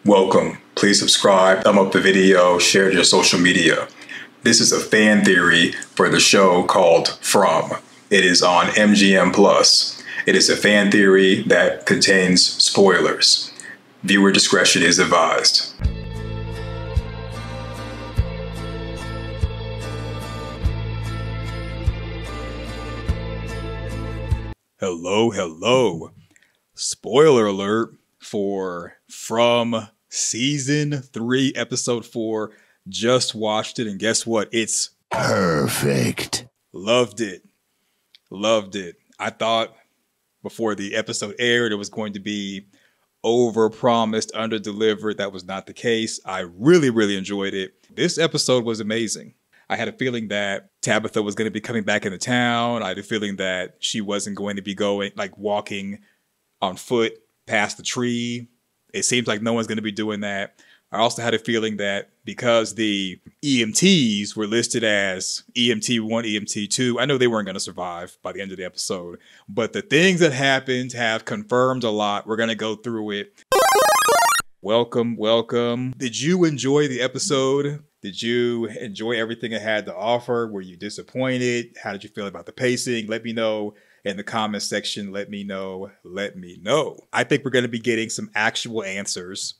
Welcome. Please subscribe, thumb up the video, share to your social media. This is a fan theory for the show called From. It is on MGM+. It is a fan theory that contains spoilers. Viewer discretion is advised. Hello. Spoiler alert for From Season 3, Episode 4. Just watched it, and guess what? It's perfect. Loved it. I thought before the episode aired, it was going to be over-promised, under-delivered. That was not the case. I really enjoyed it. This episode was amazing. I had a feeling that Tabitha was going to be coming back into town. I had a feeling that she wasn't going to be walking on foot past the tree. It seems like no one's going to be doing that. I also had a feeling that because the EMTs were listed as EMT 1, EMT 2, I know they weren't going to survive by the end of the episode. But the things that happened have confirmed a lot. We're going to go through it. Welcome. Did you enjoy the episode? Did you enjoy everything it had to offer? Were you disappointed? How did you feel about the pacing? Let me know in the comment section. Let me know. I think we're going to be getting some actual answers.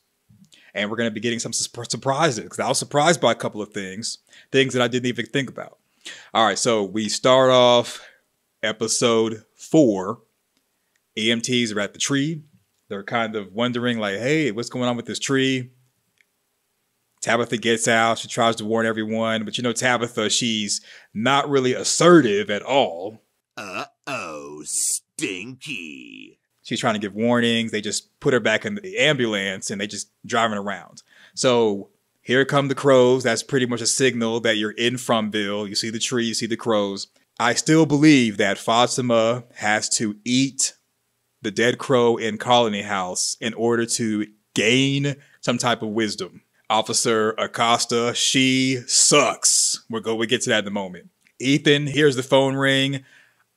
And we're going to be getting some surprises. Because I was surprised by a couple of things that I didn't even think about. All right, so we start off episode 4. EMTs are at the tree. They're kind of wondering hey, what's going on with this tree? Tabitha gets out. She tries to warn everyone. But Tabitha, she's not really assertive at all. Uh-oh, stinky. She's trying to give warnings. They just put her back in the ambulance and they just driving around. So here come the crows. That's pretty much a signal that you're in Fromville. You see the tree, you see the crows. I still believe that Fatima has to eat the dead crow in Colony House in order to gain some type of wisdom. Officer Acosta, she sucks. We get to that in a moment. Ethan hears the phone ring.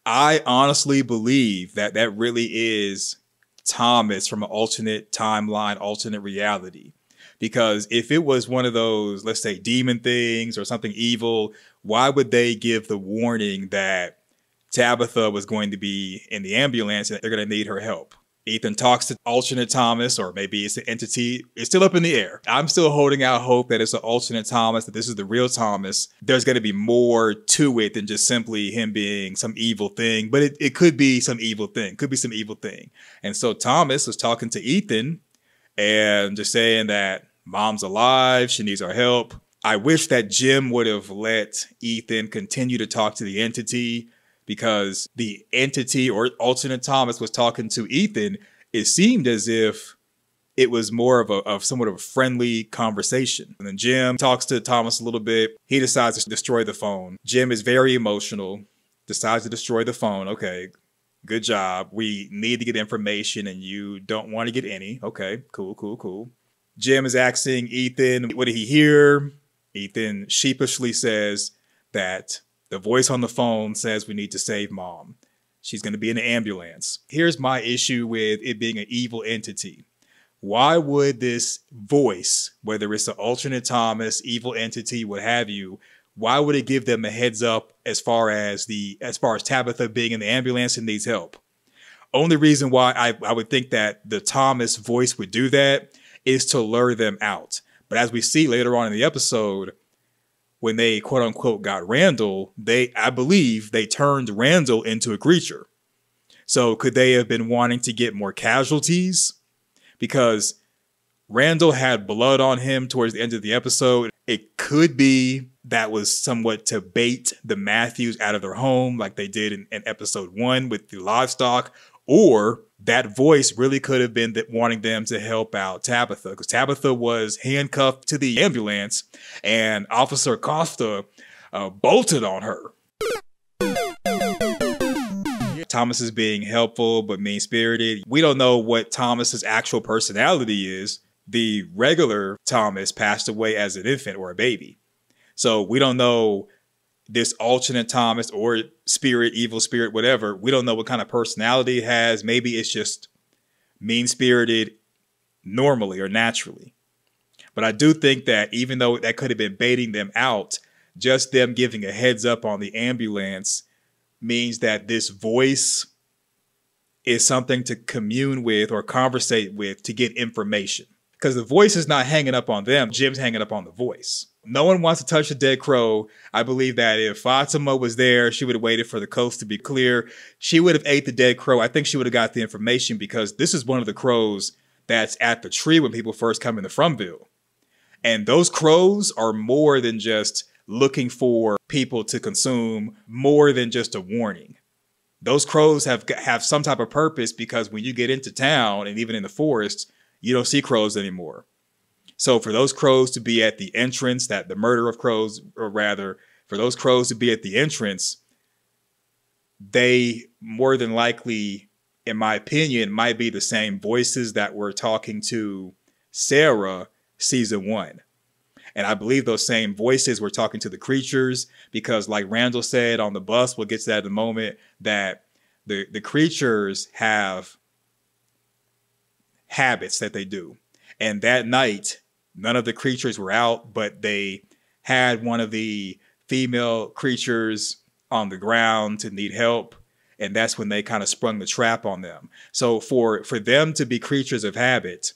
I honestly believe that really is Thomas from an alternate timeline, alternate reality. Because if it was one of those, let's say, demon things or something evil, why would they give the warning that Tabitha was going to be in the ambulance and they're going to need her help? Ethan talks to alternate Thomas, or maybe it's an entity. It's still up in the air. I'm still holding out hope that it's an alternate Thomas, that this is the real Thomas. There's going to be more to it than just simply him being some evil thing, but it could be some evil thing, And so Thomas was talking to Ethan and just saying that mom's alive. She needs our help. I wish that Jim would have let Ethan continue to talk to the entity, because the entity or alternate Thomas was talking to Ethan. It seemed as if it was more of somewhat of a friendly conversation. And then Jim talks to Thomas a little bit. He decides to destroy the phone. Jim is very emotional, decides to destroy the phone. Okay, good job. We need to get information and you don't want to get any. Okay, cool. Jim is asking Ethan, what did he hear? Ethan sheepishly says that the voice on the phone says we need to save mom. She's going to be in an ambulance. Here's my issue with it being an evil entity. Why would this voice, whether it's an alternate Thomas, evil entity, what have you, why would it give them a heads up as far as Tabitha being in the ambulance and needs help? Only reason why I would think that the Thomas voice would do that is to lure them out. But as we see later on in the episode, when they quote unquote got Randall, I believe they turned Randall into a creature. So could they have been wanting to get more casualties? Because Randall had blood on him towards the end of the episode. It could be that was somewhat to bait the Matthews out of their home like they did in episode 1 with the livestock. Or that voice really could have been wanting them to help out Tabitha, because Tabitha was handcuffed to the ambulance and Officer Costa bolted on her. Thomas is being helpful but mean-spirited. We don't know what Thomas's actual personality is. The regular Thomas passed away as an infant or a baby. So we don't know this alternate Thomas or spirit, evil spirit, whatever. We don't know what kind of personality it has. Maybe it's just mean-spirited normally or naturally. But I do think that even though that could have been baiting them out, just them giving a heads up on the ambulance means that this voice is something to commune with or conversate with to get information. Because the voice is not hanging up on them. Jim's hanging up on the voice. No one wants to touch the dead crow. I believe that if Fatima was there, she would have waited for the coast to be clear. She would have ate the dead crow. I think she would have got the information because this is one of the crows that's at the tree when people first come into Fromville. And those crows are more than just looking for people to consume, more than just a warning. Those crows have some type of purpose because when you get into town and even in the forest, you don't see crows anymore. So for those crows to be at the entrance, that the murder of crows, or rather for those crows to be at the entrance, they more than likely, in my opinion, might be the same voices that were talking to Sarah season 1. And I believe those same voices were talking to the creatures because like Randall said on the bus, we'll get to that in a moment, that the creatures have habits that they do. And that night, none of the creatures were out, but they had one of the female creatures on the ground to need help. And that's when they kind of sprung the trap on them. So for them to be creatures of habit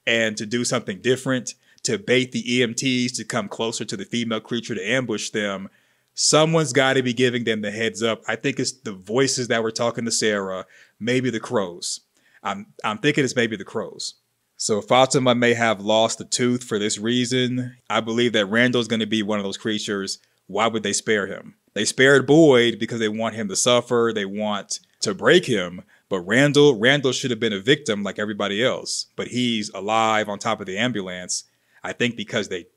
and to do something different, to bait the EMTs to come closer to the female creature to ambush them, someone's got to be giving them the heads up. I think it's the voices that were talking to Sarah, maybe the crows. I'm thinking it's maybe the crows. So Fatima may have lost a tooth for this reason. I believe that Randall's going to be one of those creatures. Why would they spare him? They spared Boyd because they want him to suffer. They want to break him. But Randall should have been a victim like everybody else. But he's alive on top of the ambulance. I think because they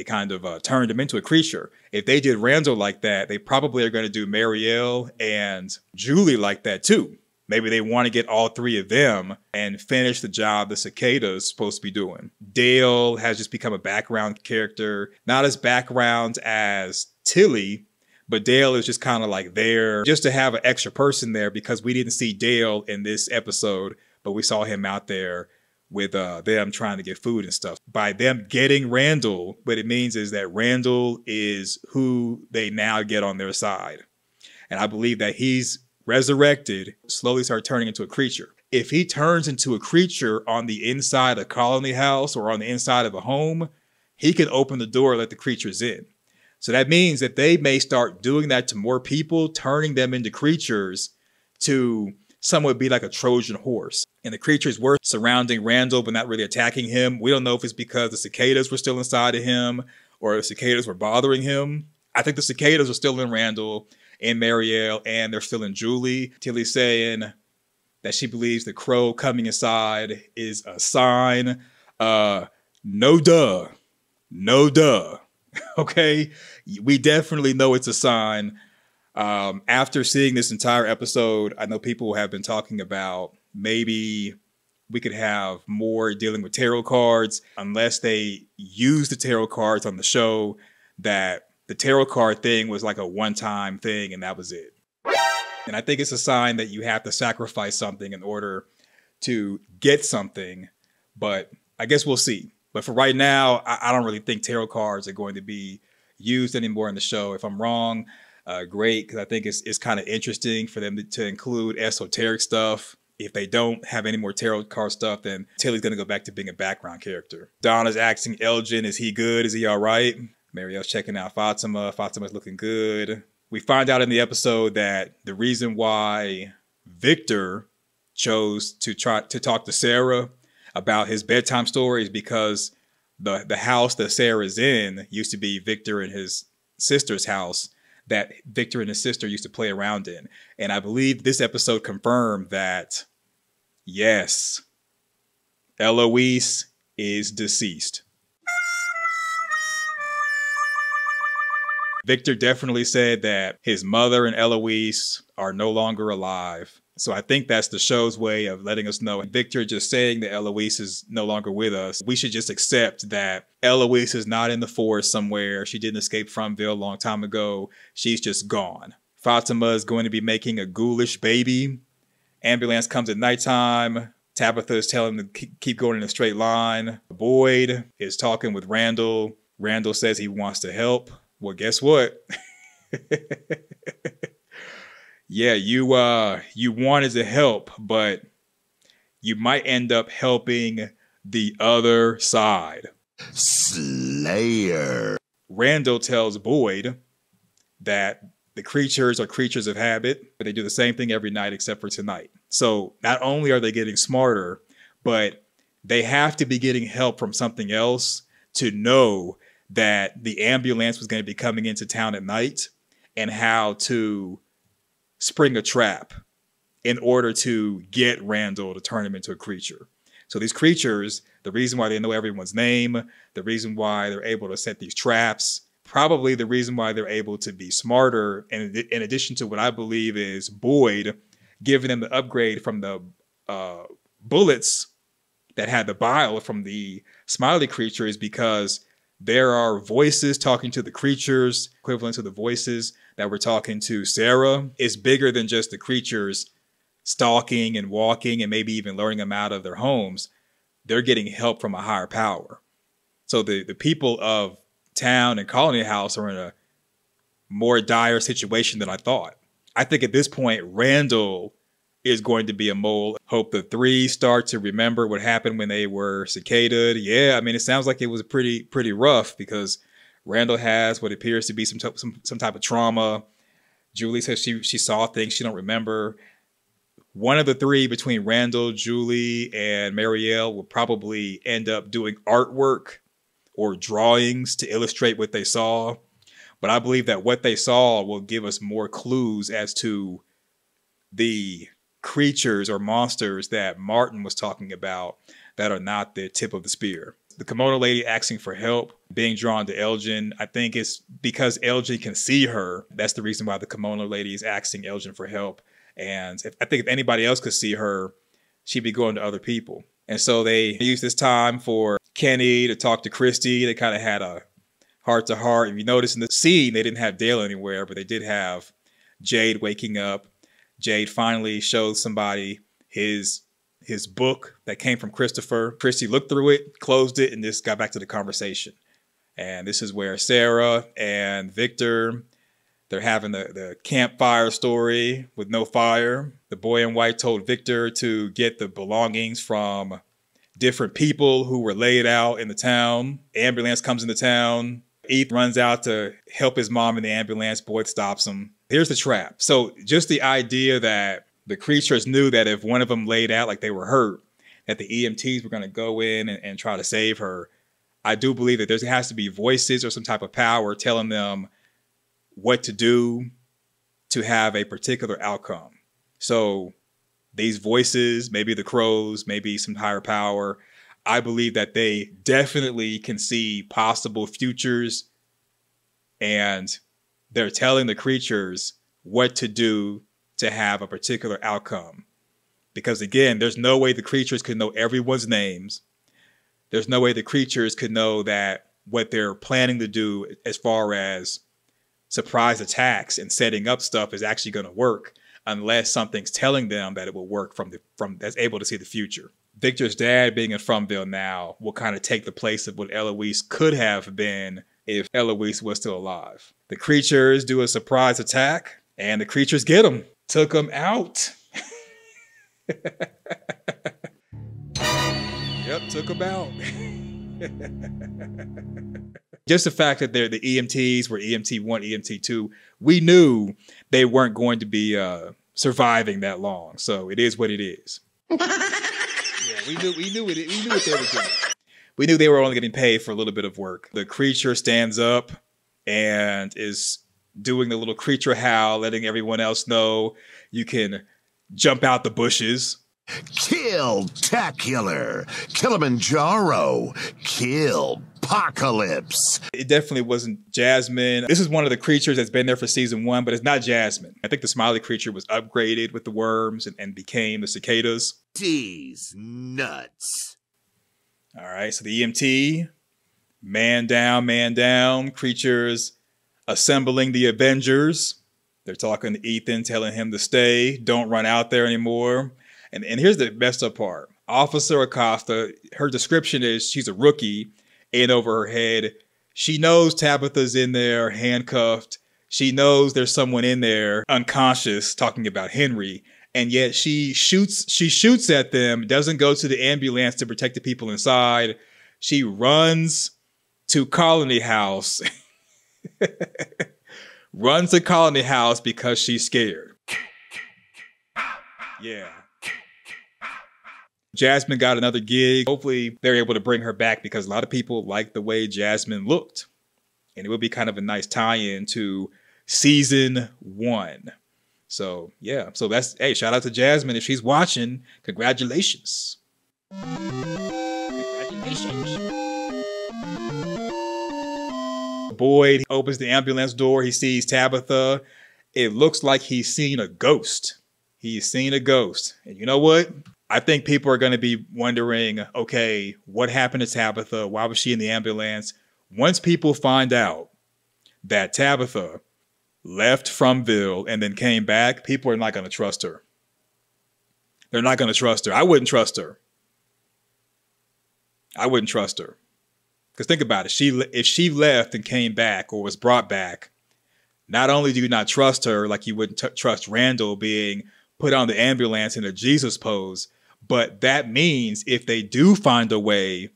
kind of turned him into a creature. If they did Randall like that, they probably are going to do Marielle and Julie like that too. Maybe they want to get all three of them and finish the job the cicada is supposed to be doing. Dale has just become a background character. Not as background as Tilly, but Dale is just kind of like there just to have an extra person there because we didn't see Dale in this episode, but we saw him out there with them trying to get food and stuff. By them getting Randall, what it means is that Randall is who they now get on their side. And I believe that he's resurrected, slowly start turning into a creature. If he turns into a creature on the inside of a colony house or on the inside of a home, he can open the door and let the creatures in. So that means that they may start doing that to more people, turning them into creatures to somewhat be like a Trojan horse. And the creatures were surrounding Randall, but not really attacking him. We don't know if it's because the cicadas were still inside of him or the cicadas were bothering him. I think the cicadas are still in Randall and Marielle, and they're still in Julie. Tilly's saying that she believes the crow coming inside is a sign. No duh. No duh. Okay? We definitely know it's a sign. After seeing this entire episode, I know people have been talking about maybe we could have more dealing with tarot cards unless they use the tarot cards on the show, that the tarot card thing was like a one-time thing and that was it. And I think it's a sign that you have to sacrifice something in order to get something, but I guess we'll see. But for right now, I don't really think tarot cards are going to be used anymore in the show. If I'm wrong, great, because I think it's kind of interesting for them to include esoteric stuff. If they don't have any more tarot card stuff, then Tilly's going to go back to being a background character. Donna's asking Elgin, is he good? Is he all right? Marielle's checking out Fatima. Fatima's looking good. We find out in the episode that the reason why Victor chose to try to talk to Sarah about his bedtime story is because the house that Sarah's in used to be Victor and his sister's house that Victor and his sister used to play around in. And I believe this episode confirmed that, yes, Eloise is deceased. Victor definitely said that his mother and Eloise are no longer alive. So I think that's the show's way of letting us know. Victor just saying that Eloise is no longer with us. We should just accept that Eloise is not in the forest somewhere. She didn't escape Fromville a long time ago. She's just gone. Fatima is going to be making a ghoulish baby. Ambulance comes at nighttime. Tabitha is telling him to keep going in a straight line. Boyd is talking with Randall. Randall says he wants to help. Well, guess what? Yeah, you wanted to help, but you might end up helping the other side. Slayer. Randall tells Boyd that the creatures are creatures of habit, but they do the same thing every night except for tonight. So not only are they getting smarter, but they have to be getting help from something else to know that the ambulance was going to be coming into town at night and how to spring a trap in order to get Randall to turn him into a creature. So these creatures, the reason why they know everyone's name, the reason why they're able to set these traps, probably the reason why they're able to be smarter, and in addition to what I believe is Boyd giving them the upgrade from the bullets that had the bile from the smiley creature, is because there are voices talking to the creatures, equivalent to the voices that were talking to Sarah. Is bigger than just the creatures stalking and walking and maybe even luring them out of their homes. They're getting help from a higher power. So the people of town and Colony House are in a more dire situation than I thought. I think at this point, Randall is going to be a mole. Hope the three start to remember what happened when they were cicadaed. Yeah, I mean, it sounds like it was pretty rough because Randall has what appears to be some type of trauma. Julie says she saw things she don't remember. One of the three, between Randall, Julie, and Marielle, will probably end up doing artwork or drawings to illustrate what they saw. But I believe that what they saw will give us more clues as to the creatures or monsters that Martin was talking about that are not the tip of the spear. The kimono lady asking for help, being drawn to Elgin. I think it's because Elgin can see her. That's the reason why the kimono lady is asking Elgin for help. And I think if anybody else could see her, she'd be going to other people. And so they used this time for Kenny to talk to Christy. They kind of had a heart-to-heart. If you notice in the scene, they didn't have Dale anywhere, but they did have Jade waking up. Jade finally showed somebody his book that came from Christopher. Christy looked through it, closed it, and just got back to the conversation. And this is where Sarah and Victor, they're having the campfire story with no fire. The boy in white told Victor to get the belongings from different people who were laid out in the town. Ambulance comes into town. Ethan runs out to help his mom in the ambulance. Boyd stops him. Here's the trap. So just the idea that the creatures knew that if one of them laid out like they were hurt, that the EMTs were going to go in and try to save her. I do believe that there has to be voices or some type of power telling them what to do to have a particular outcome. So these voices, maybe the crows, maybe some higher power, I believe that they definitely can see possible futures, and they're telling the creatures what to do to have a particular outcome. Because again, there's no way the creatures could know everyone's names. There's no way the creatures could know that what they're planning to do as far as surprise attacks and setting up stuff is actually going to work unless something's telling them that it will work from that's able to see the future. Victor's dad being in Fromville now will kind of take the place of what Eloise could have been if Eloise was still alive. The creatures do a surprise attack and the creatures get him. Took him out. Yep, took him out. Just the fact that they're the EMTs were EMT 1, EMT 2, we knew they weren't going to be surviving that long. So it is what it is. Yeah, we knew what they were doing. We knew they were only getting paid for a little bit of work. The creature stands up and is doing the little creature howl, letting everyone else know you can jump out the bushes. Kill-tacular, Kilimanjaro, kill-pocalypse. It definitely wasn't Jasmine. This is one of the creatures that's been there for season 1, but it's not Jasmine. I think the smiley creature was upgraded with the worms and became the cicadas. These nuts. All right, so the EMT, man down, creatures assembling the Avengers. They're talking to Ethan, telling him to stay, don't run out there anymore. And here's the messed up part. Officer Acosta, her description is she's a rookie, in over her head. She knows Tabitha's in there, handcuffed. She knows there's someone in there unconscious, talking about Henry, and yet she shoots at them, doesn't go to the ambulance to protect the people inside. She runs to Colony House. Runs to Colony House because she's scared. Yeah. Jasmine got another gig. Hopefully they're able to bring her back because a lot of people like the way Jasmine looked. And it would be kind of a nice tie-in to season 1. So yeah, so that's, hey, shout out to Jasmine if she's watching. Congratulations. Congratulations. Boyd opens the ambulance door. He sees Tabitha. It looks like he's seen a ghost. He's seen a ghost. And you know what? I think people are going to be wondering, okay, what happened to Tabitha? Why was she in the ambulance? Once people find out that Tabitha left Fromville and then came back, people are not going to trust her. They're not going to trust her. I wouldn't trust her. I wouldn't trust her. Because think about it. If she left and came back or was brought back, not only do you not trust her like you wouldn't trust Randall being put on the ambulance in a Jesus pose, but that means if they do find a way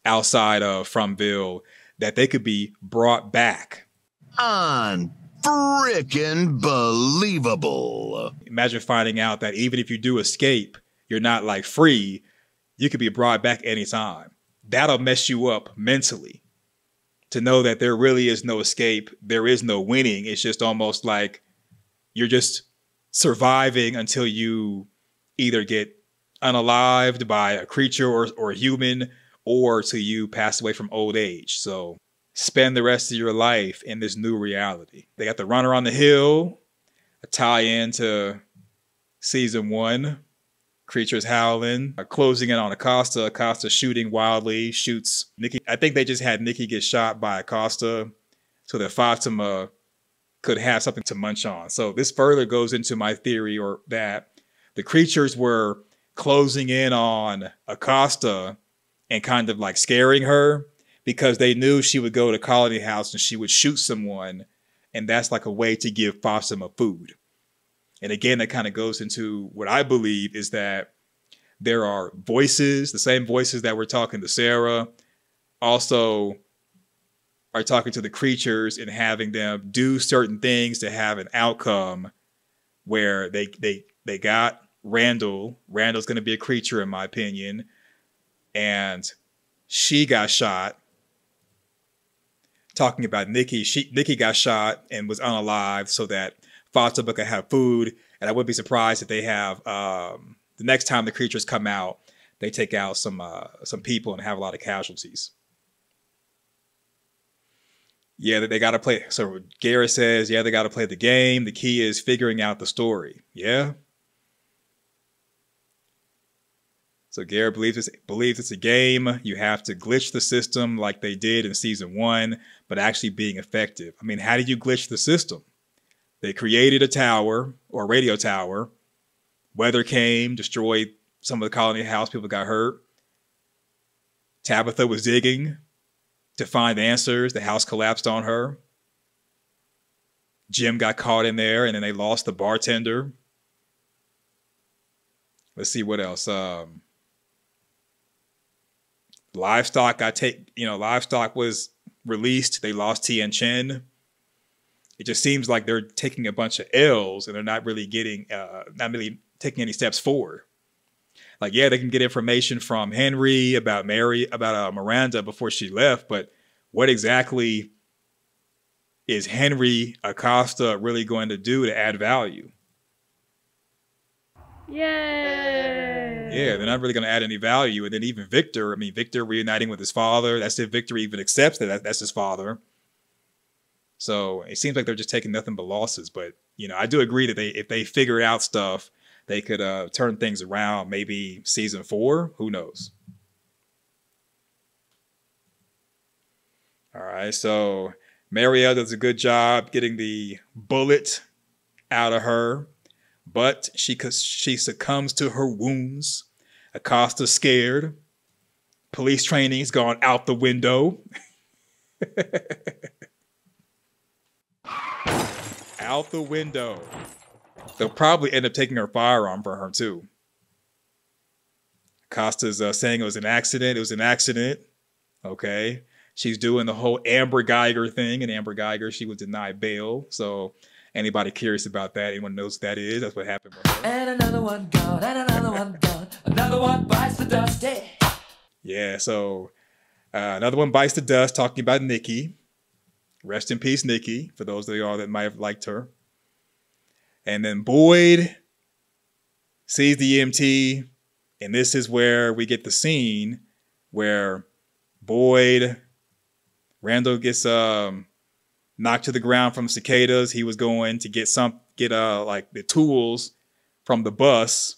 outside of Fromville, that they could be brought back. Unfrickin' believable. Imagine finding out that even if you do escape, you're not like free, you could be brought back anytime. That'll mess you up mentally. To know that there really is no escape, there is no winning. It's just almost like you're just surviving until you either get unalived by a creature or a human, or till you pass away from old age. So spend the rest of your life in this new reality. They got the Runner on the Hill, a tie-in to season 1. Creatures howling, closing in on Acosta. Acosta shooting wildly, shoots Nikki. I think they just had Nikki get shot by Acosta so that Fatima could have something to munch on. So this further goes into my theory, or that the creatures were closing in on Acosta and kind of like scaring her because they knew she would go to Colony House and she would shoot someone. And that's like a way to give Fatima food. And again, that kind of goes into what I believe is that there are voices, the same voices that were talking to Sarah, also are talking to the creatures and having them do certain things to have an outcome where they got Randall. Randall's going to be a creature, in my opinion. And she got shot. Talking about Nikki, Nikki got shot and was unalived so that Fatima could have food. And I wouldn't be surprised if they have, the next time the creatures come out, they take out some people and have a lot of casualties. Yeah, they got to play. So Garrett says, yeah, they got to play the game. The key is figuring out the story. Yeah. So Garrett believes it's a game. You have to glitch the system like they did in season 1, but actually being effective. I mean, how do you glitch the system? They created a tower or a radio tower. Weather came, destroyed some of the Colony House. People got hurt. Tabitha was digging to find answers. The house collapsed on her. Jim got caught in there, and then they lost the bartender. Let's see what else. Livestock livestock was released. They lost Tien Chen. It just seems like they're taking a bunch of L's and they're not really taking any steps forward. Like, yeah, they can get information from Henry about Miranda before she left, but what exactly is Henry Acosta really going to do to add value? Yay! Yeah, they're not really going to add any value. And then even Victor reuniting with his father, that's if Victor even accepts that that's his father. So it seems like they're just taking nothing but losses. But, I do agree that if they figure out stuff, they could turn things around. Maybe season 4, who knows? All right, so Marielle does a good job getting the bullet out of her, but she succumbs to her wounds. Acosta's scared. Police training's gone out the window. Out the window. They'll probably end up taking her firearm from her too. Acosta's saying it was an accident. It was an accident. Okay. She's doing the whole Amber Geiger thing, and Amber Geiger, she was denied bail. So anybody curious about that, anyone knows what that is, that's what happened with her. And another one gone, and another one gone. Another one bites the dust. Yeah, so another one bites the dust, talking about Nikki. Rest in peace, Nikki, for those of y'all that might have liked her. And then Boyd sees the EMT, and this is where we get the scene where Randall gets knocked to the ground from cicadas. He was going to get like the tools from the bus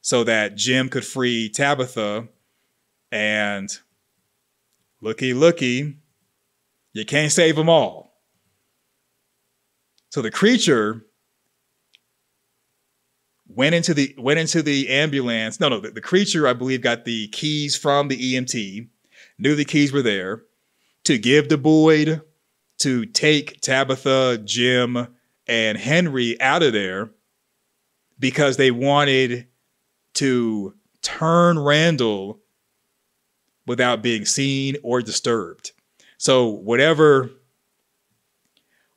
so that Jim could free Tabitha. And looky, you can't save them all. So the creature went into the ambulance. No, the creature, I believe, got the keys from the EMT, knew the keys were there, to give to Boyd to take Tabitha, Jim, and Henry out of there because they wanted to turn Randall without being seen or disturbed. So whatever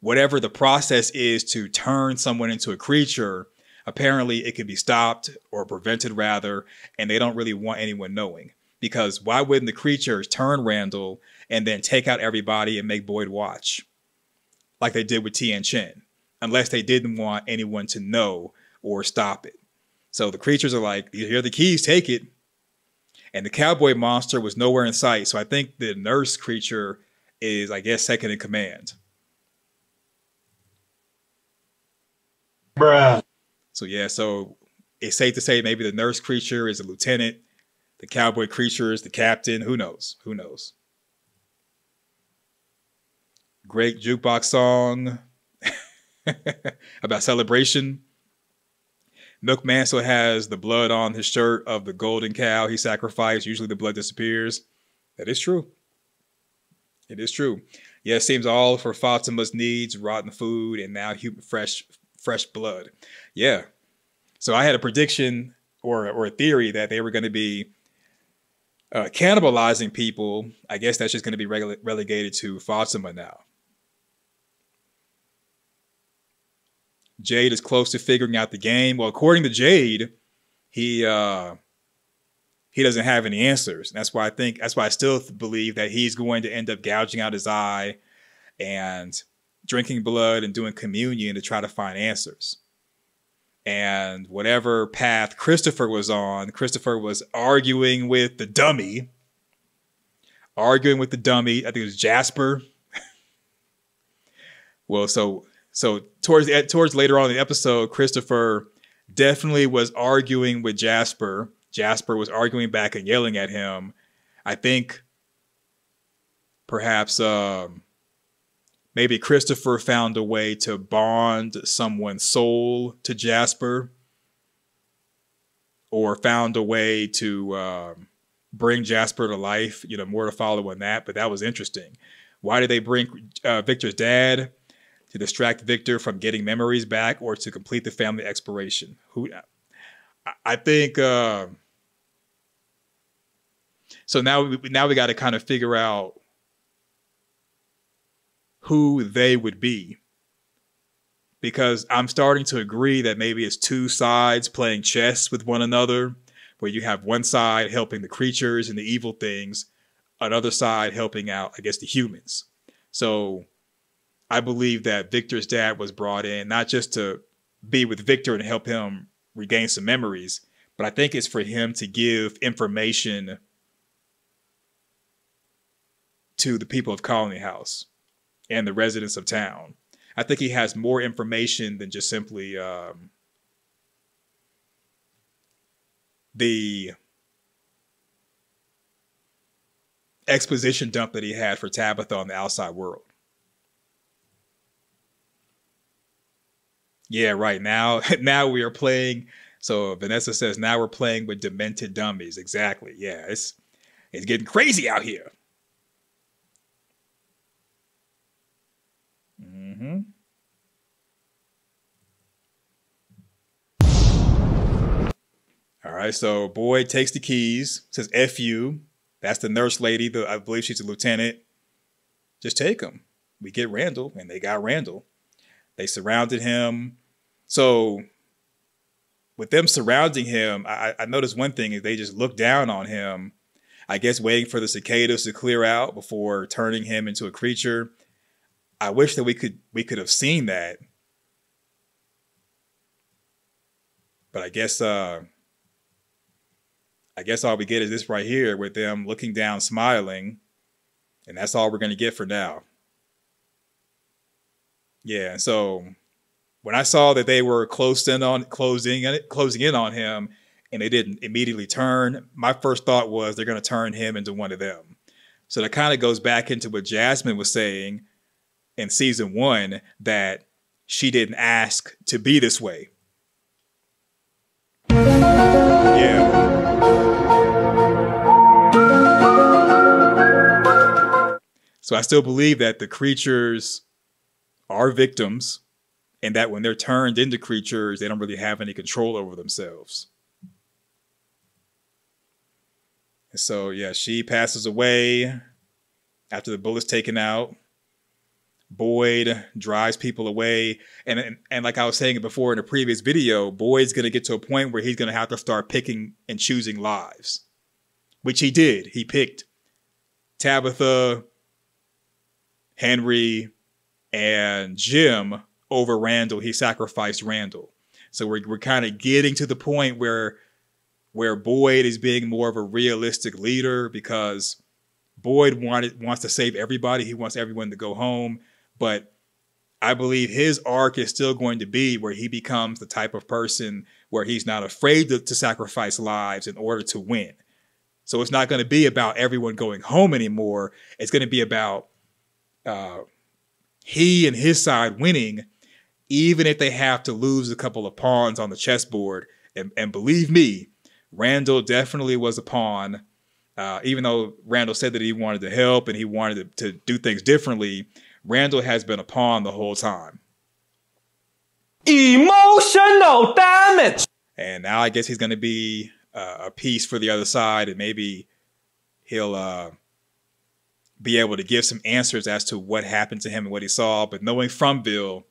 the process is to turn someone into a creature, apparently it can be stopped or prevented rather, and they don't really want anyone knowing. Because why wouldn't the creatures turn Randall and then take out everybody and make Boyd watch? Like they did with Tian Chen. Unless they didn't want anyone to know or stop it. So the creatures are like, here are the keys, take it. And the cowboy monster was nowhere in sight. So I think the nurse creature is, I guess, second in command. Bruh. So yeah, so it's safe to say maybe the nurse creature is a lieutenant. The cowboy creature is the captain. Who knows? Who knows? Great jukebox song about celebration. Milkman still has the blood on his shirt of the golden cow he sacrificed. Usually the blood disappears. That is true. It is true. Yeah, it seems all for Fatima's needs, rotten food, and now fresh blood. Yeah. So I had a prediction or a theory that they were going to be cannibalizing people. I guess that's just going to be relegated to Fatima now. Jade is close to figuring out the game. Well, according to Jade, he doesn't have any answers. That's why I still believe that he's going to end up gouging out his eye and drinking blood and doing communion to try to find answers. And whatever path Christopher was on, Christopher was arguing with the dummy. I think it was Jasper. Well, so towards later on in the episode, Christopher definitely was arguing with Jasper. Jasper was arguing back and yelling at him. I think perhaps maybe Christopher found a way to bond someone's soul to Jasper, or found a way to bring Jasper to life. You know, more to follow on that, but that was interesting. Why did they bring Victor's dad? To distract Victor from getting memories back, or to complete the family exploration? I think. So now we got to kind of figure out who they would be, because I'm starting to agree that maybe it's two sides playing chess with one another, where you have one side helping the creatures and the evil things, another side helping out, I guess, the humans. So I believe that Victor's dad was brought in not just to be with Victor and help him regain some memories, but I think it's for him to give information to the people of Colony House and the residents of town. I think he has more information than just simply the exposition dump that he had for Tabitha on the outside world. Yeah, right. Now we are playing So Vanessa says, now we're playing with demented dummies. Exactly. Yeah, it's getting crazy out here. Mm-hmm. All right, so Boyd takes the keys, says F you. That's the nurse lady. I believe she's a lieutenant. Just take them. We get Randall, and they got Randall. They surrounded him. So with them surrounding him, I noticed one thing is they just looked down on him, I guess waiting for the cicadas to clear out before turning him into a creature. I wish that we could have seen that. But I guess all we get is this right here with them looking down, smiling. And that's all we're going to get for now. Yeah, so when I saw that they were closing in on him and they didn't immediately turn, my first thought was they're going to turn him into one of them. So that kind of goes back into what Jasmine was saying in season 1, that she didn't ask to be this way. Yeah. So I still believe that the creatures are victims, and that when they're turned into creatures, they don't really have any control over themselves. And so, yeah, she passes away after the bullet's taken out. Boyd drives people away. And like I was saying before in a previous video, Boyd's going to get to a point where he's going to have to start picking and choosing lives, which he did. He picked Tabitha, Henry, and Jim over Randall. He sacrificed Randall. So we're kind of getting to the point where Boyd is being more of a realistic leader, because Boyd wants to save everybody. He wants everyone to go home. But I believe his arc is still going to be where he becomes the type of person where he's not afraid to sacrifice lives in order to win. So it's not going to be about everyone going home anymore. It's going to be about he and his side winning, even if they have to lose a couple of pawns on the chessboard. And believe me, Randall definitely was a pawn. Even though Randall said that he wanted to help and he wanted to do things differently, Randall has been a pawn the whole time. Emotional damage. And now I guess he's going to be a piece for the other side, and maybe he'll be able to give some answers as to what happened to him and what he saw. But knowing Fromville,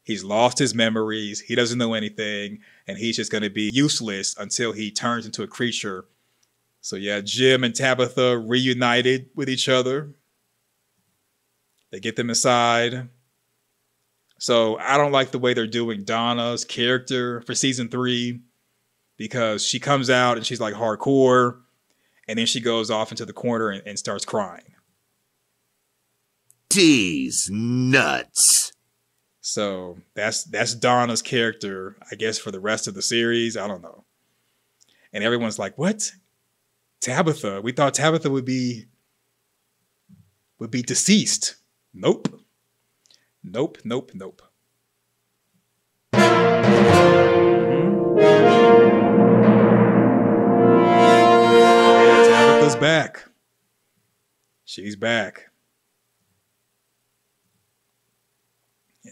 he's lost his memories. He doesn't know anything, and he's just going to be useless until he turns into a creature. So yeah, Jim and Tabitha reunited with each other. They get them inside. So I don't like the way they're doing Donna's character for season 3, because she comes out and she's like hardcore, and then she goes off into the corner and starts crying. These nuts. So that's Donna's character, I guess, for the rest of the series. I don't know. And everyone's like, what? Tabitha? We thought Tabitha would be deceased. Nope. Nope, nope, nope. Yeah, Tabitha's back. She's back.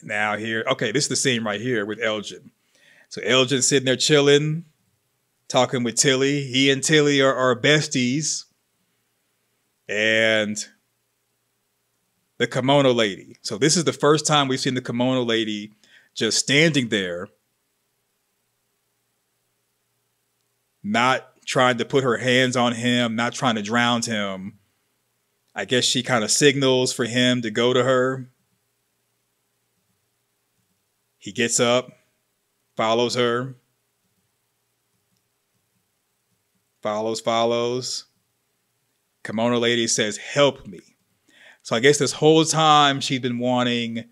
Now here, okay, this is the scene right here with Elgin. So Elgin's sitting there chilling, talking with Tilly. He and Tilly are besties. And the kimono lady. So this is the first time we've seen the kimono lady just standing there, not trying to put her hands on him, not trying to drown him. I guess she kind of signals for him to go to her. He gets up, follows her, follows. Kimono lady says, help me. So I guess this whole time she'd been wanting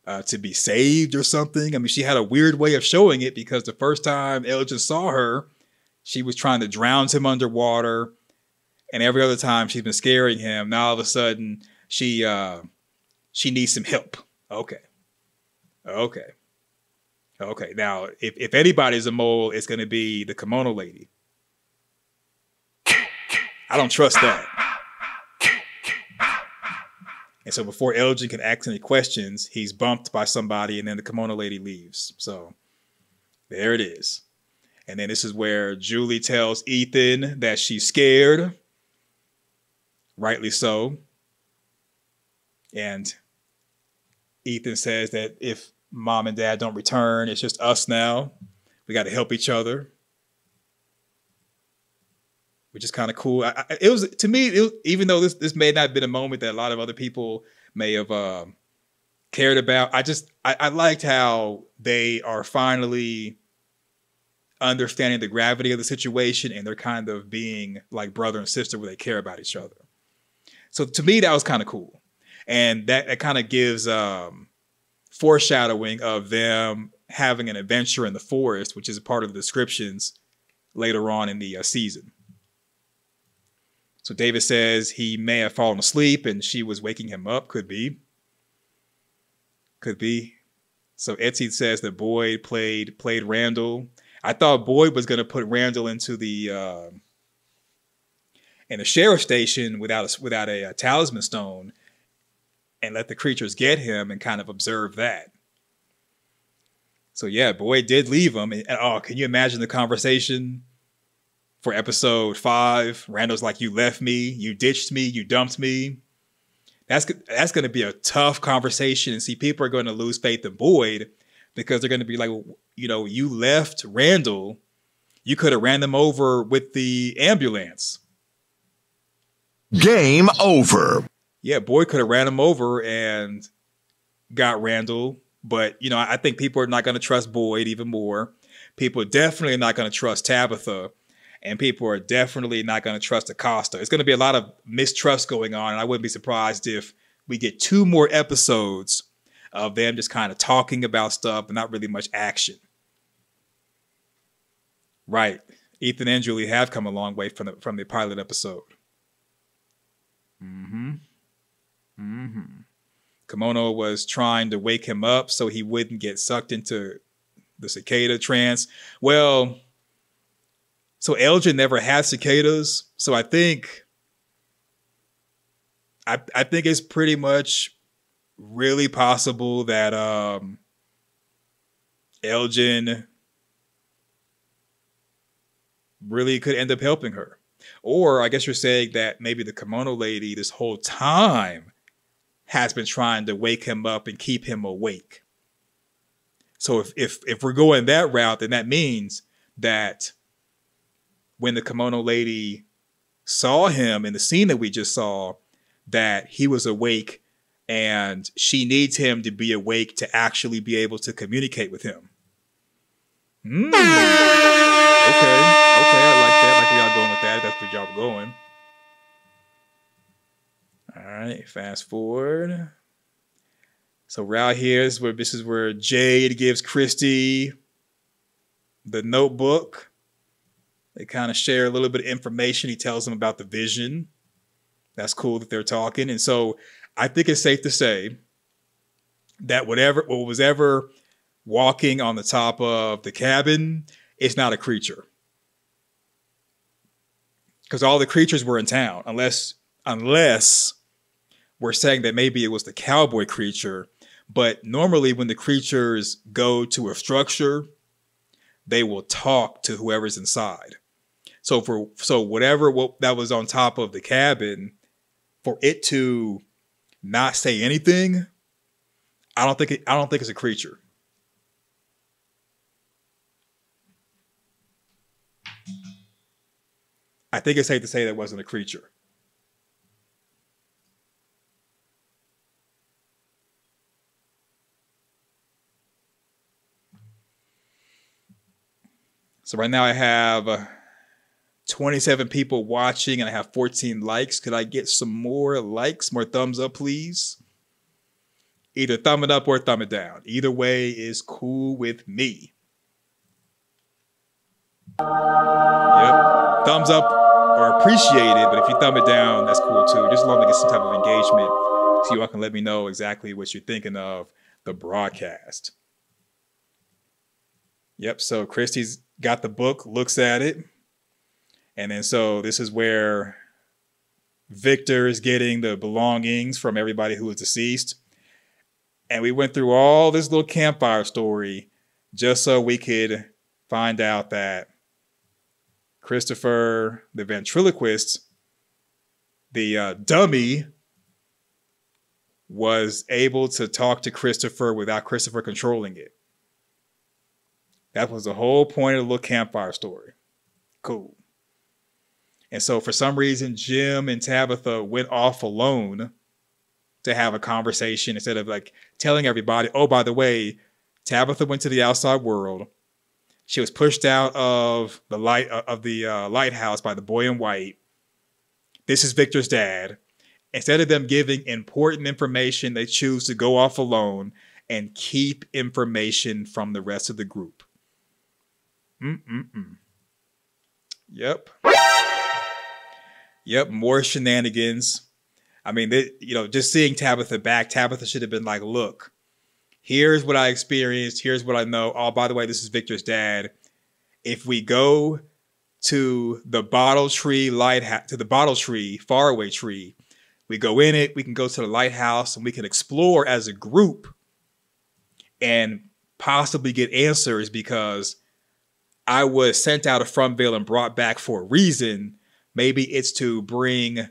to be saved or something. I mean, she had a weird way of showing it, because the first time Elgin saw her, she was trying to drown him underwater. And every other time she's been scaring him. Now all of a sudden she needs some help. Okay. Okay, now if anybody's a mole, it's going to be the kimono lady. I don't trust that. And so before Elgin can ask any questions, he's bumped by somebody, and then the kimono lady leaves. So there it is. And then this is where Julie tells Ethan that she's scared. Rightly so. And Ethan says that if mom and dad don't return, it's just us now. We got to help each other. Which is kind of cool. It was, to me, even though this may not have been a moment that a lot of other people may have cared about, I liked how they are finally understanding the gravity of the situation, and they're kind of being like brother and sister where they care about each other. So to me, that was kind of cool. And that kind of gives foreshadowing of them having an adventure in the forest, which is a part of the descriptions later on in the season. So David says he may have fallen asleep and she was waking him up. Could be. Could be. So Etsy says that Boyd played Randall. I thought Boyd was going to put Randall into the sheriff's station without a talisman stone and let the creatures get him and kind of observe that. So yeah, Boyd did leave him. And oh, can you imagine the conversation for episode 5? Randall's like, you left me, you ditched me, you dumped me. That's going to be a tough conversation. And see, people are going to lose faith in Boyd because they're going to be like, you know, you left Randall. You could have ran them over with the ambulance. Game over. Yeah, Boyd could have ran him over and got Randall. But, you know, I think people are not going to trust Boyd even more. People are definitely not going to trust Tabitha. And people are definitely not going to trust Acosta. It's going to be a lot of mistrust going on. And I wouldn't be surprised if we get 2 more episodes of them just kind of talking about stuff and not really much action. Right. Ethan and Julie have come a long way from the pilot episode. Kimono was trying to wake him up so he wouldn't get sucked into the cicada trance. Well, so Elgin never had cicadas. So I think it's pretty much really possible that Elgin really could end up helping her. Or I guess you're saying that maybe the kimono lady this whole time has been trying to wake him up and keep him awake. So if we're going that route, then that means that when the kimono lady saw him in the scene that we just saw, that he was awake and she needs him to be awake to actually be able to communicate with him. Okay, I like that. Like where y'all going with that. That's where y'all going. All right, fast forward. So right here is where Jade gives Christy the notebook. They kind of share a little bit of information. He tells them about the vision. That's cool that they're talking. And so I think it's safe to say that what was ever walking on the top of the cabin, it's not a creature. Because all the creatures were in town, unless we're saying that maybe it was the cowboy creature. But normally when the creatures go to a structure, they will talk to whoever's inside. So whatever that was on top of the cabin, for it to not say anything, I don't think it's a creature. I think it's safe to say that wasn't a creature. So right now I have 27 people watching and I have 14 likes. Could I get some more likes, more thumbs up, please? Either thumb it up or thumb it down. Either way is cool with me. Yep. Thumbs up are appreciated, but if you thumb it down, that's cool too. Just as long as I get some type of engagement so you all can let me know exactly what you're thinking of the broadcast. Yep. So Christy's got the book, looks at it. And then so this is where Victor is getting the belongings from everybody who is deceased. And we went through all this little campfire story just so we could find out that Christopher, the ventriloquist, the dummy, was able to talk to Christopher without Christopher controlling it. That was the whole point of the little campfire story. Cool. And so for some reason, Jim and Tabitha went off alone to have a conversation instead of like telling everybody, oh, by the way, Tabitha went to the outside world. She was pushed out of the lighthouse by the boy in white. This is Victor's dad. Instead of them giving important information, they choose to go off alone and keep information from the rest of the group. Yep. Yep, more shenanigans. I mean, just seeing Tabitha back, Tabitha should have been like, look, here's what I experienced. Here's what I know. Oh, by the way, this is Victor's dad. If we go to the bottle tree faraway tree, we go in it, we can go to the lighthouse and we can explore as a group and possibly get answers because I was sent out of Fromville and brought back for a reason. Maybe it's to bring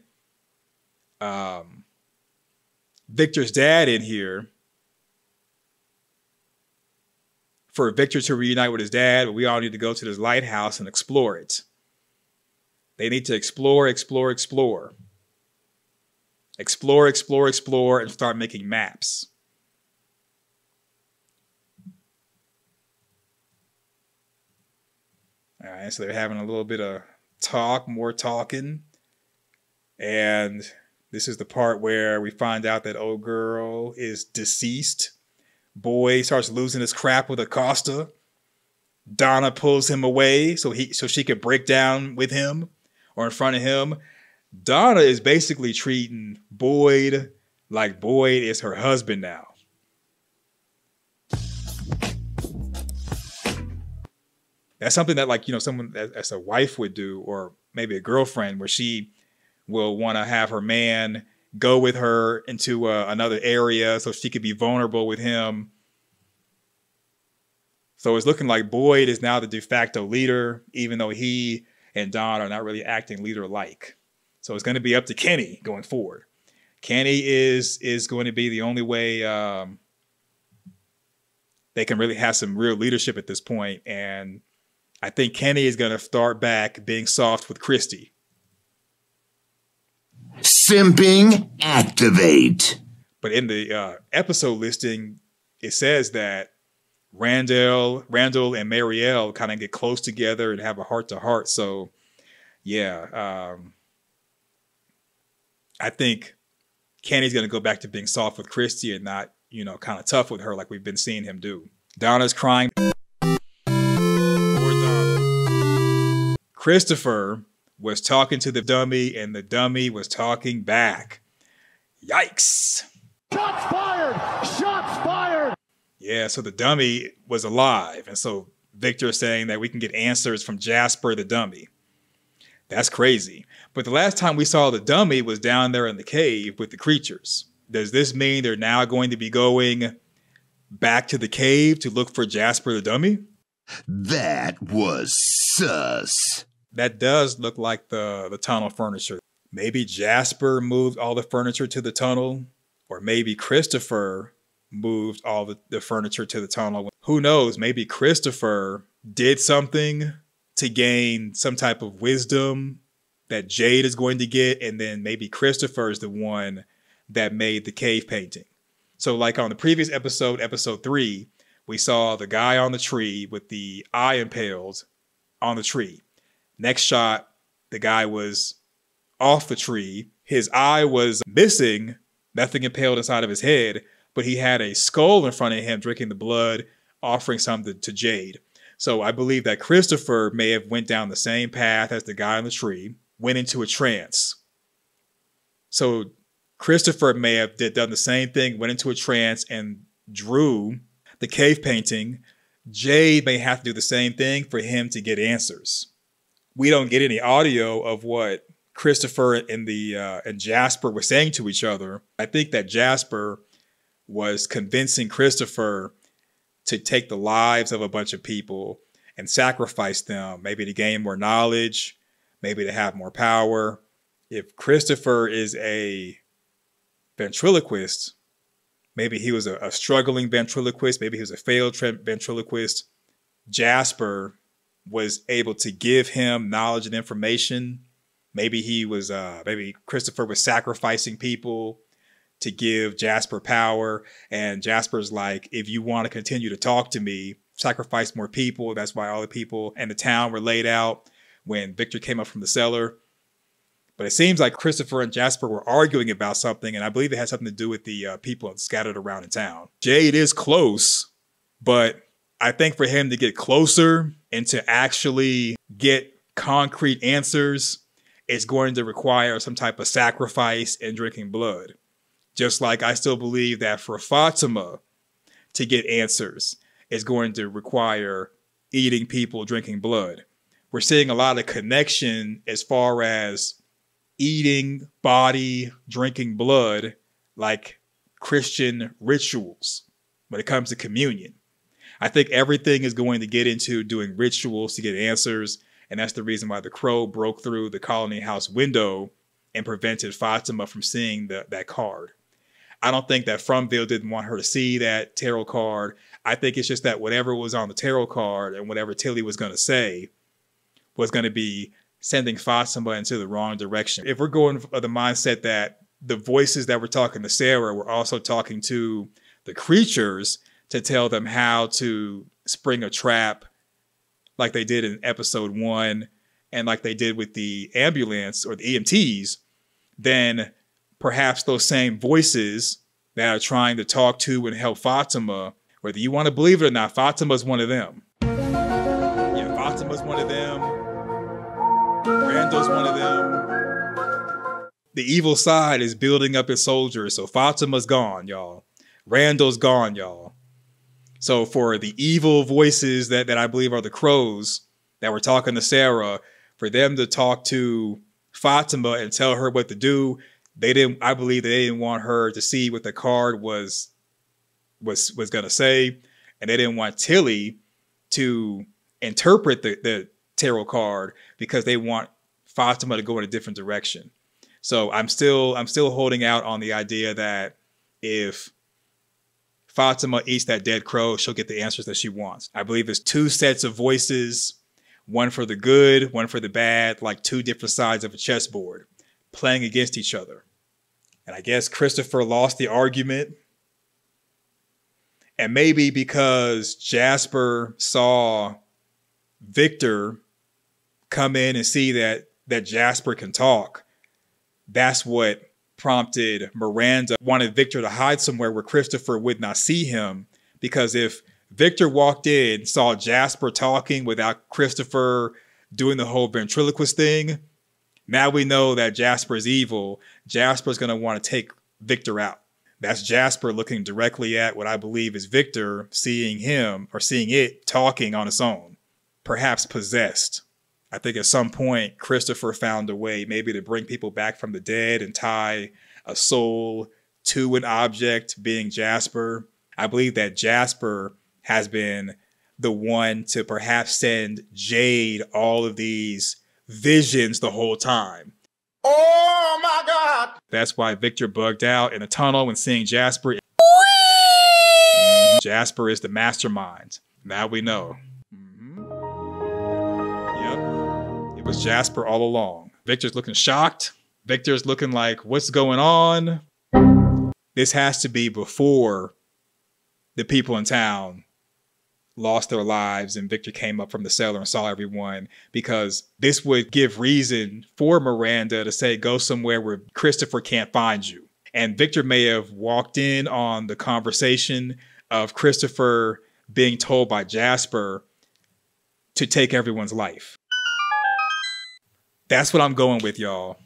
Victor's dad in here for Victor to reunite with his dad, but we all need to go to this lighthouse and explore it. They need to explore, and start making maps. All right, so they're having a little bit of more talking. And this is the part where we find out that old girl is deceased. Boy starts losing his crap with Acosta. Donna pulls him away so she could break down with him or in front of him. Donna is basically treating Boyd like Boyd is her husband now. That's something that someone as a wife would do, or maybe a girlfriend, where she will want to have her man go with her into another area so she could be vulnerable with him. So it's looking like Boyd is now the de facto leader, even though he and Don are not really acting leader-like. So it's going to be up to Kenny going forward. Kenny is going to be the only way they can really have some real leadership at this point. And I think Kenny is going to start back being soft with Christy. Simping activate. But in the episode listing, it says that Randall and Marielle kind of get close together and have a heart-to-heart. So, yeah, I think Kenny's going to go back to being soft with Christy and not, kind of tough with her like we've been seeing him do. Donna's crying. Poor Donna. Christopher was talking to the dummy and the dummy was talking back. Yikes. Shots fired! Shots fired! Yeah, so the dummy was alive. And so Victor is saying that we can get answers from Jasper, the dummy. That's crazy. But the last time we saw the dummy was down there in the cave with the creatures. Does this mean they're now going to be going back to the cave to look for Jasper, the dummy? That was sus. That does look like the tunnel furniture. Maybe Jasper moved all the furniture to the tunnel, or maybe Christopher moved all the furniture to the tunnel. Who knows? Maybe Christopher did something to gain some type of wisdom that Jade is going to get, and then maybe Christopher is the one that made the cave painting. So like on the previous episode, episode 3, we saw the guy on the tree with the eye impaled on the tree. Next shot, the guy was off the tree. His eye was missing, nothing impaled inside of his head, but he had a skull in front of him drinking the blood, offering something to Jade. So I believe that Christopher may have went down the same path as the guy on the tree, went into a trance. So Christopher may have done the same thing, went into a trance and drew the cave painting, Jade may have to do the same thing for him to get answers. We don't get any audio of what Christopher and Jasper were saying to each other. I think that Jasper was convincing Christopher to take the lives of a bunch of people and sacrifice them, maybe to gain more knowledge, maybe to have more power. If Christopher is a ventriloquist, maybe he was a struggling ventriloquist, maybe he was a failed ventriloquist. Jasper was able to give him knowledge and information. Maybe maybe Christopher was sacrificing people to give Jasper power. And Jasper's like, if you want to continue to talk to me, sacrifice more people. That's why all the people in the town were laid out when Victor came up from the cellar. But it seems like Christopher and Jasper were arguing about something, and I believe it had something to do with the people scattered around in town. Jade is close, but I think for him to get closer and to actually get concrete answers, it's going to require some type of sacrifice and drinking blood. Just like I still believe that for Fatima to get answers is going to require eating people, drinking blood. We're seeing a lot of connection as far as eating body, drinking blood, like Christian rituals when it comes to communion. I think everything is going to get into doing rituals to get answers. And that's the reason why the crow broke through the colony house window and prevented Fatima from seeing that card. I don't think that Fromville didn't want her to see that tarot card. I think it's just that whatever was on the tarot card and whatever Tilly was going to say was going to be sending Fatima into the wrong direction. If we're going for the mindset that the voices that were talking to Sarah were also talking to the creatures to tell them how to spring a trap like they did in episode 1 and like they did with the ambulance or the EMTs, then perhaps those same voices that are trying to talk to and help Fatima, whether you want to believe it or not, Fatima's one of them. Yeah, Fatima's one of them. Randall's one of them. The evil side is building up its soldiers, so Fatima's gone, y'all. Randall's gone, y'all. So for the evil voices that I believe are the crows that were talking to Sarah, for them to talk to Fatima and tell her what to do, I believe they didn't want her to see what the card was going to say. And they didn't want Tilly to interpret the tarot card because they want Fatima to go in a different direction. So I'm still holding out on the idea that if Fatima eats that dead crow, she'll get the answers that she wants. I believe there's 2 sets of voices, one for the good, one for the bad, like 2 different sides of a chessboard playing against each other. And I guess Christopher lost the argument. And maybe because Jasper saw Victor come in and see that Jasper can talk, that's what prompted Miranda wanted Victor to hide somewhere where Christopher would not see him. Because if Victor walked in, saw Jasper talking without Christopher doing the whole ventriloquist thing, now we know that Jasper is evil. Jasper's going to want to take Victor out. That's Jasper looking directly at what I believe is Victor, seeing him or seeing it talking on its own, perhaps possessed. I think at some point, Christopher found a way maybe to bring people back from the dead and tie a soul to an object, being Jasper. I believe that Jasper has been the one to perhaps send Jade all of these visions the whole time. Oh my God! That's why Victor bugged out in a tunnel when seeing Jasper. Jasper is the mastermind. Now we know. Yep. It was Jasper all along. Victor's looking shocked. Victor's looking like, what's going on? This has to be before the people in town lost their lives and Victor came up from the cellar and saw everyone, because this would give reason for Miranda to say, go somewhere where Christopher can't find you. And Victor may have walked in on the conversation of Christopher being told by Jasper to take everyone's life. That's what I'm going with, y'all.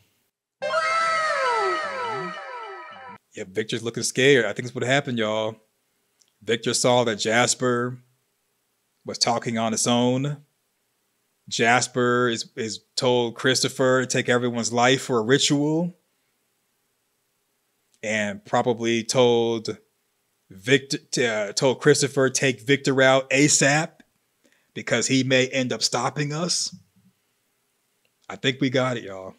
Yeah, Victor's looking scared. I think that's what happened, y'all. Victor saw that Jasper was talking on its own. Jasper is told Christopher to take everyone's life for a ritual. And probably told Christopher take Victor out ASAP because he may end up stopping us. I think we got it, y'all.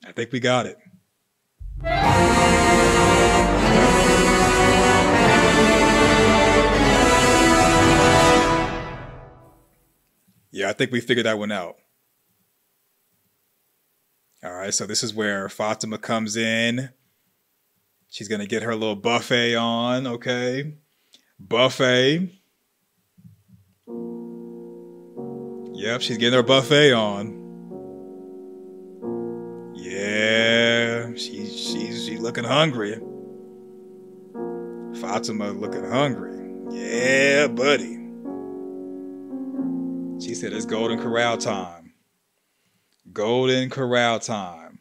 I think we got it. Yeah, I think we figured that one out. All right, so this is where Fatima comes in. She's going to get her little buffet on, okay? Buffet. Yep, she's getting her buffet on. Yeah, she's looking hungry. Fatima looking hungry. Yeah, buddy. She said it's Golden Corral time. Golden Corral time.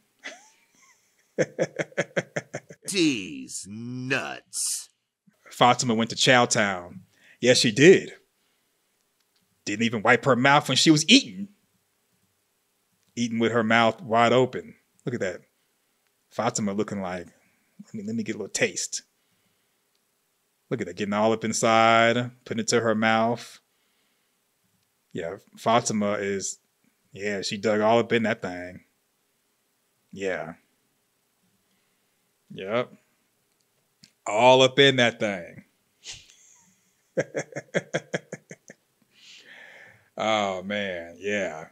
These nuts. Fatima went to Chowtown. Yes, she did. Didn't even wipe her mouth when she was eating. Eating with her mouth wide open. Look at that. Fatima looking like, let me get a little taste. Look at that, getting all up inside, putting it to her mouth. Yeah, Fatima is, yeah, she dug all up in that thing. Yeah. Yep. All up in that thing. Oh, man. Yeah.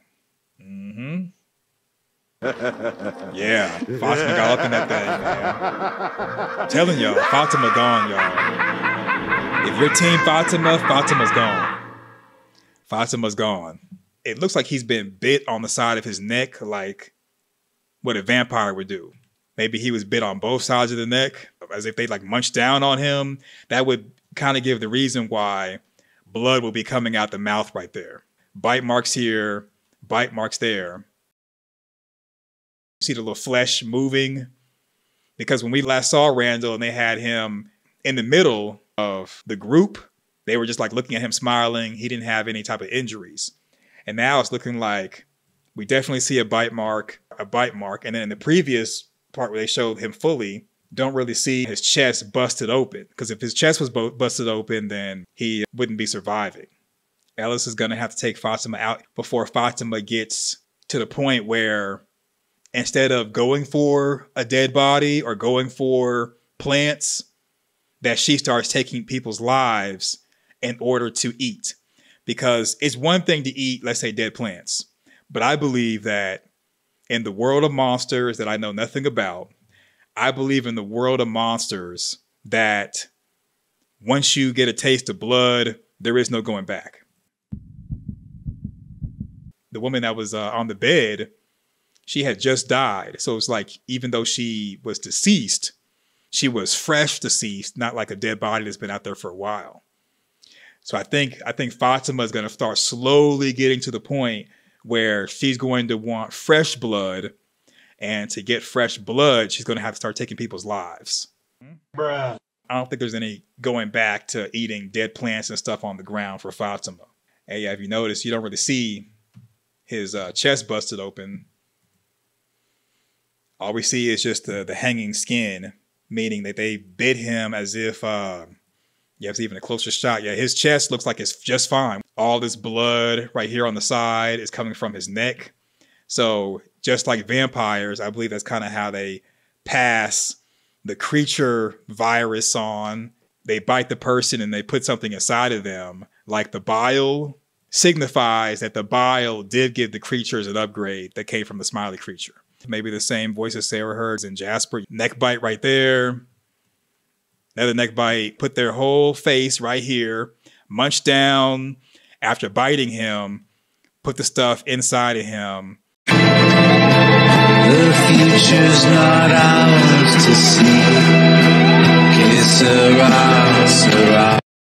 Yeah. Fatima got up in that thing, man. I'm telling y'all, Fatima gone, y'all. If you're team Fatima, Fatima's gone. Fatima's gone. It looks like he's been bit on the side of his neck, like what a vampire would do. Maybe he was bit on both sides of the neck, as if they like munched down on him. That would kind of give the reason why blood will be coming out the mouth right there. Bite marks here, bite marks there. See the little flesh moving? Because when we last saw Randall and they had him in the middle of the group, they were just like looking at him smiling. He didn't have any type of injuries. And now it's looking like we definitely see a bite mark. And then in the previous part where they showed him fully, don't really see his chest busted open. Because if his chest was busted open, then he wouldn't be surviving. Ellis is going to have to take Fatima out before Fatima gets to the point where instead of going for a dead body or going for plants, that she starts taking people's lives in order to eat. Because it's one thing to eat, let's say, dead plants. But I believe that in the world of monsters that I know nothing about, I believe in the world of monsters that once you get a taste of blood, there is no going back. The woman that was on the bed, she had just died. So it's like, even though she was deceased, she was fresh deceased, not like a dead body that's been out there for a while. So I think Fatima is going to start slowly getting to the point where she's going to want fresh blood. And to get fresh blood, she's going to have to start taking people's lives. Bruh. I don't think there's any going back to eating dead plants and stuff on the ground for Fatima. And yeah, if you notice, you don't really see his chest busted open. All we see is just the hanging skin, meaning that they bit him as if, you have to even a closer shot. Yeah, his chest looks like it's just fine. All this blood right here on the side is coming from his neck. So just like vampires, I believe that's kind of how they pass the creature virus on. They bite the person and they put something inside of them, like the bile signifies that the bile did give the creatures an upgrade that came from the smiley creature. Maybe the same voices Sarah heard in Jasper. Neck bite right there. Another neck bite. Put their whole face right here. Munch down. After biting him, put the stuff inside of him. The future's not ours to see. Kiss around,